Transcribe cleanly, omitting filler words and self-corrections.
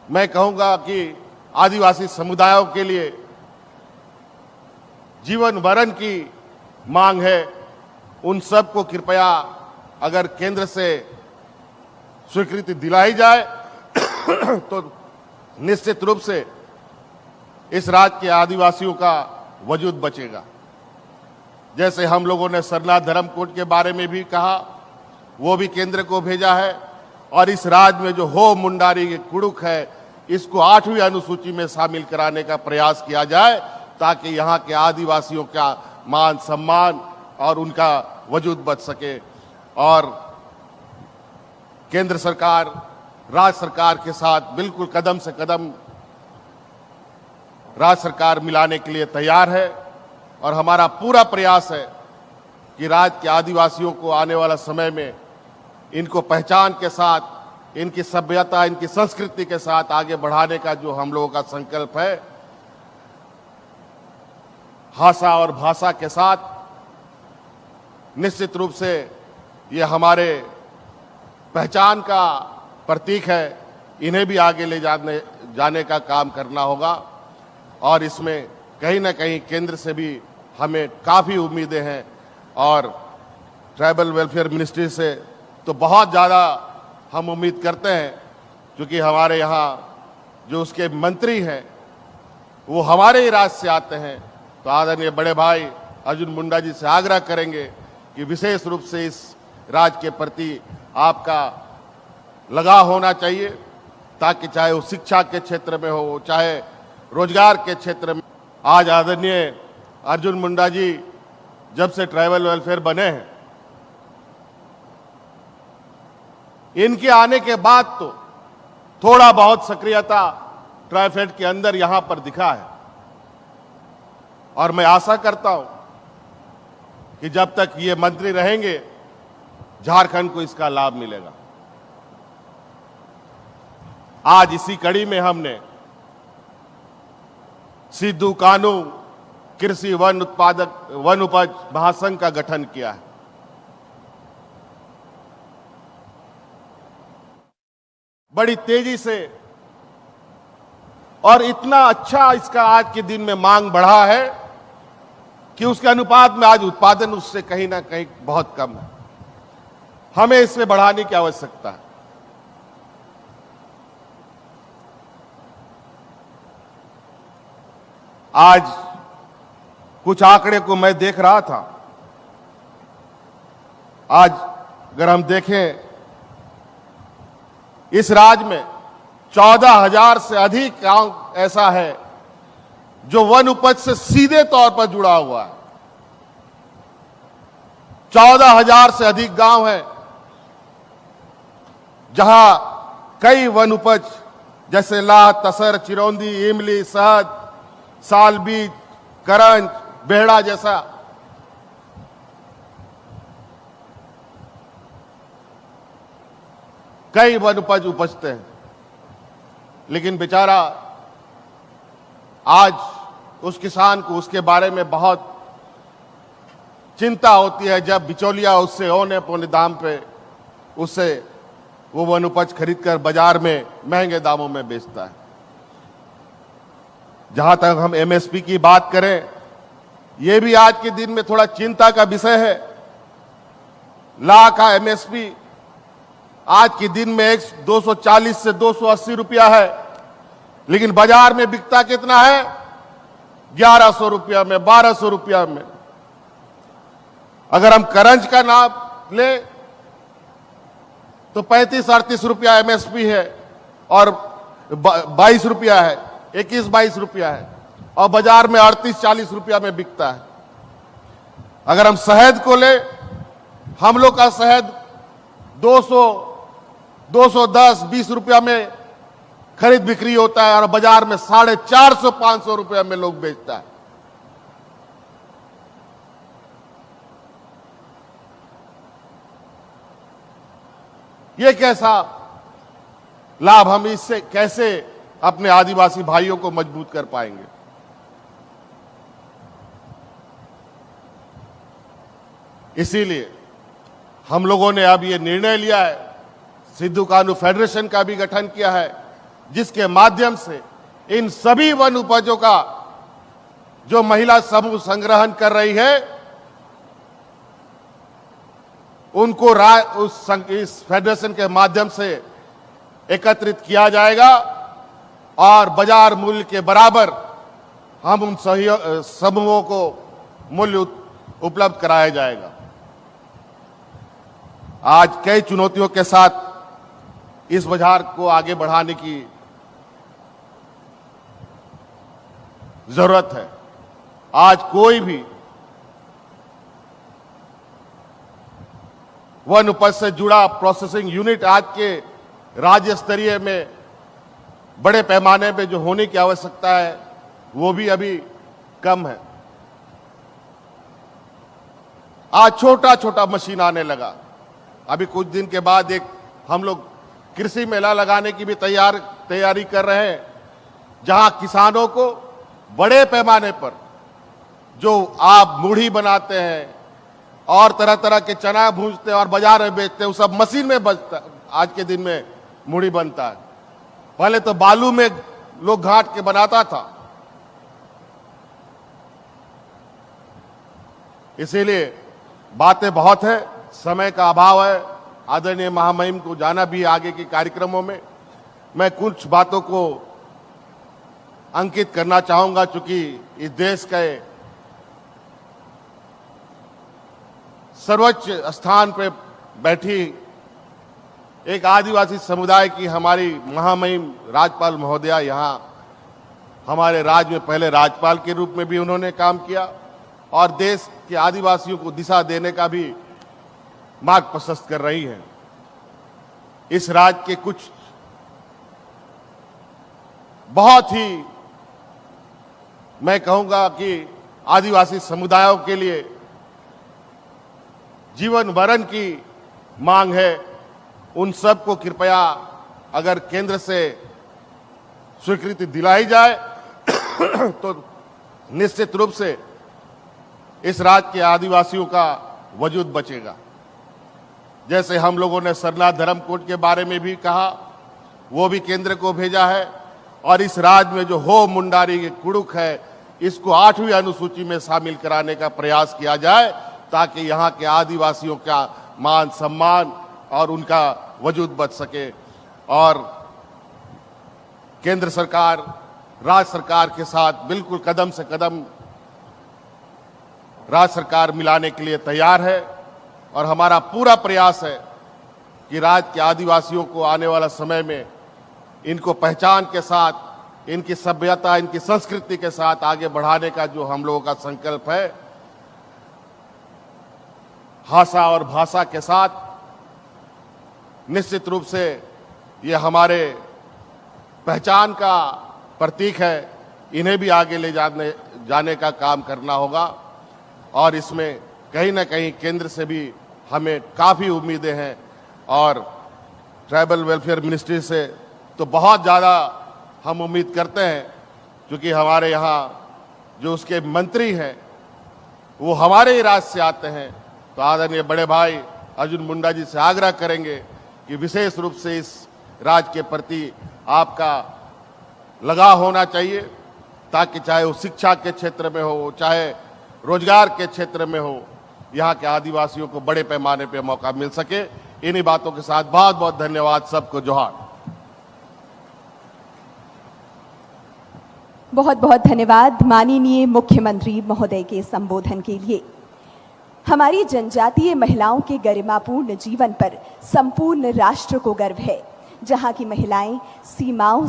मैं कहूंगा कि आदिवासी समुदायों के लिए जीवन मरण की मांग है। उन सब को कृपया अगर केंद्र से स्वीकृति दिलाई जाए तो निश्चित रूप से इस राज्य के आदिवासियों का वजूद बचेगा। जैसे हम लोगों ने सरनाथ धर्मकोट के बारे में भी कहा, वो भी केंद्र को भेजा है, और इस राज्य में जो हो मुंडारी कुड़ुक है, इसको 8वीं अनुसूची में शामिल कराने का प्रयास किया जाए, ताकि यहाँ के आदिवासियों का मान सम्मान और उनका वजूद बच सके। और केंद्र सरकार राज्य सरकार के साथ बिल्कुल कदम से कदम राज्य सरकार मिलाने के लिए तैयार है, और हमारा पूरा प्रयास है कि राज्य के आदिवासियों को आने वाला समय में इनको पहचान के साथ, इनकी सभ्यता, इनकी संस्कृति के साथ आगे बढ़ाने का जो हम लोगों का संकल्प है, भाषा और भाषा के साथ, निश्चित रूप से ये हमारे पहचान का प्रतीक है। इन्हें भी आगे ले जाने का काम करना होगा, और इसमें कहीं ना कहीं केंद्र से भी हमें काफ़ी उम्मीदें हैं, और ट्राइबल वेलफेयर मिनिस्ट्री से तो बहुत ज़्यादा हम उम्मीद करते हैं, क्योंकि हमारे यहाँ जो उसके मंत्री हैं वो हमारे ही राज्य से आते हैं। तो आदरणीय बड़े भाई अर्जुन मुंडा जी से आग्रह करेंगे कि विशेष रूप से इस राज्य के प्रति आपका लगाव होना चाहिए, ताकि चाहे वो शिक्षा के क्षेत्र में हो, चाहे रोजगार के क्षेत्र में। आज आदरणीय अर्जुन मुंडा जी जब से ट्राइबल वेलफेयर बने हैं, इनके आने के बाद तो थोड़ा बहुत सक्रियता ट्राइफेड के अंदर यहां पर दिखा है, और मैं आशा करता हूं कि जब तक ये मंत्री रहेंगे झारखंड को इसका लाभ मिलेगा। आज इसी कड़ी में हमने सिद्धू कानू कृषि वन उपज महासंघ का गठन किया है। बड़ी तेजी से, और इतना अच्छा इसका आज के दिन में मांग बढ़ा है कि उसके अनुपात में आज उत्पादन उससे कहीं ना कहीं बहुत कम है। हमें इसे बढ़ाने की आवश्यकता है। आज कुछ आंकड़े को मैं देख रहा था। आज अगर हम देखें, इस राज्य में 14,000 से अधिक गांव ऐसा है जो वन उपज से सीधे तौर पर जुड़ा हुआ है। 14,000 से अधिक गांव है जहां कई वन उपज जैसे लाह, तसर, चिरौंदी, इमली, शहद, साल बीज, करंज, बेहड़ा जैसा कई वन उपज उपजते हैं। लेकिन बेचारा आज उस किसान को उसके बारे में बहुत चिंता होती है, जब बिचौलिया उससे औने पौने दाम पे उससे वो वन उपज खरीदकर बाजार में महंगे दामों में बेचता है। जहां तक हम एमएसपी की बात करें, ये भी आज के दिन में थोड़ा चिंता का विषय है। लाह का एमएसपी आज के दिन में 240 से 280 रुपया है, लेकिन बाजार में बिकता कितना है? 1100 रुपया में, 1200 रुपया में। अगर हम करंज का नाम ले तो 35-38 रुपया एमएसपी है, और 22 रुपया है, 21-22 रुपया है, और बाजार में 38-40 रुपया में बिकता है। अगर हम शहद को ले, हम लोग का शहद 200, 210-20 रुपया में खरीद बिक्री होता है, और बाजार में 450-500 रुपया में लोग बेचता है। ये कैसा लाभ? हम इससे कैसे अपने आदिवासी भाइयों को मजबूत कर पाएंगे? इसीलिए हम लोगों ने अब ये निर्णय लिया है, सिद्धू कानू फेडरेशन का भी गठन किया है, जिसके माध्यम से इन सभी वन उपजों का जो महिला समूह संग्रहण कर रही है उनको इस फेडरेशन के माध्यम से एकत्रित किया जाएगा और बाजार मूल्य के बराबर हम उन समूहों को मूल्य उपलब्ध कराया जाएगा। आज कई चुनौतियों के साथ इस बाजार को आगे बढ़ाने की जरूरत है। आज कोई भी वन उपज से जुड़ा प्रोसेसिंग यूनिट आज के राज्य स्तरीय में बड़े पैमाने पे जो होने की आवश्यकता है वो भी अभी कम है। आज छोटा छोटा मशीन आने लगा। अभी कुछ दिन के बाद एक हम लोग कृषि मेला लगाने की भी तैयारी कर रहे हैं, जहां किसानों को बड़े पैमाने पर जो आप मूढ़ी बनाते हैं और तरह तरह के चना भूंजते हैं और बाजार में बेचते हैं, वो सब मशीन में बचता। आज के दिन में मूढ़ी बनता है। पहले तो बालू में लोग घाट के बनाता था। इसीलिए बातें बहुत है, समय का अभाव है। आदरणीय महामहिम को जाना भी आगे के कार्यक्रमों में। मैं कुछ बातों को अंकित करना चाहूंगा, चूंकि इस देश के सर्वोच्च स्थान पर बैठी एक आदिवासी समुदाय की हमारी महामहिम राज्यपाल महोदया यहाँ हमारे राज्य में पहले राज्यपाल के रूप में भी उन्होंने काम किया और देश के आदिवासियों को दिशा देने का भी मार्ग प्रशस्त कर रही हैं। इस राज्य के कुछ बहुत ही मैं कहूंगा कि आदिवासी समुदायों के लिए जीवन मरण की मांग है। उन सबको कृपया अगर केंद्र से स्वीकृति दिलाई जाए तो निश्चित रूप से इस राज्य के आदिवासियों का वजूद बचेगा। जैसे हम लोगों ने सरनाथ धर्मकोट के बारे में भी कहा, वो भी केंद्र को भेजा है। और इस राज्य में जो हो मुंडारी कुड़ुक है, इसको 8वीं अनुसूची में शामिल कराने का प्रयास किया जाए, ताकि यहाँ के आदिवासियों का मान सम्मान और उनका वजूद बच सके। और केंद्र सरकार राज्य सरकार के साथ बिल्कुल कदम से कदम राज्य सरकार मिलाने के लिए तैयार है और हमारा पूरा प्रयास है कि राज्य के आदिवासियों को आने वाला समय में इनको पहचान के साथ, इनकी सभ्यता, इनकी संस्कृति के साथ आगे बढ़ाने का जो हम लोगों का संकल्प है, भाषा और भाषा के साथ निश्चित रूप से ये हमारे पहचान का प्रतीक है। इन्हें भी आगे ले जाने का काम करना होगा और इसमें कहीं ना कहीं केंद्र से भी हमें काफ़ी उम्मीदें हैं और ट्राइबल वेलफेयर मिनिस्ट्री से तो बहुत ज़्यादा हम उम्मीद करते हैं, क्योंकि हमारे यहाँ जो उसके मंत्री हैं वो हमारे ही राज्य से आते हैं। तो आदरणीय बड़े भाई अर्जुन मुंडा जी से आग्रह करेंगे कि विशेष रूप से इस राज्य के प्रति आपका लगाव होना चाहिए, ताकि चाहे वो शिक्षा के क्षेत्र में हो, चाहे रोजगार के क्षेत्र में हो, यहाँ के आदिवासियों को बड़े पैमाने पे मौका मिल सके। इन्हीं बातों के साथ बहुत बहुत धन्यवाद। सबको जोहार। बहुत बहुत धन्यवाद माननीय मुख्यमंत्री महोदय के संबोधन के लिए। हमारी जनजातीय महिलाओं के गरिमापूर्ण जीवन पर संपूर्ण राष्ट्र को गर्व है, जहां की महिलाएं सीमाओं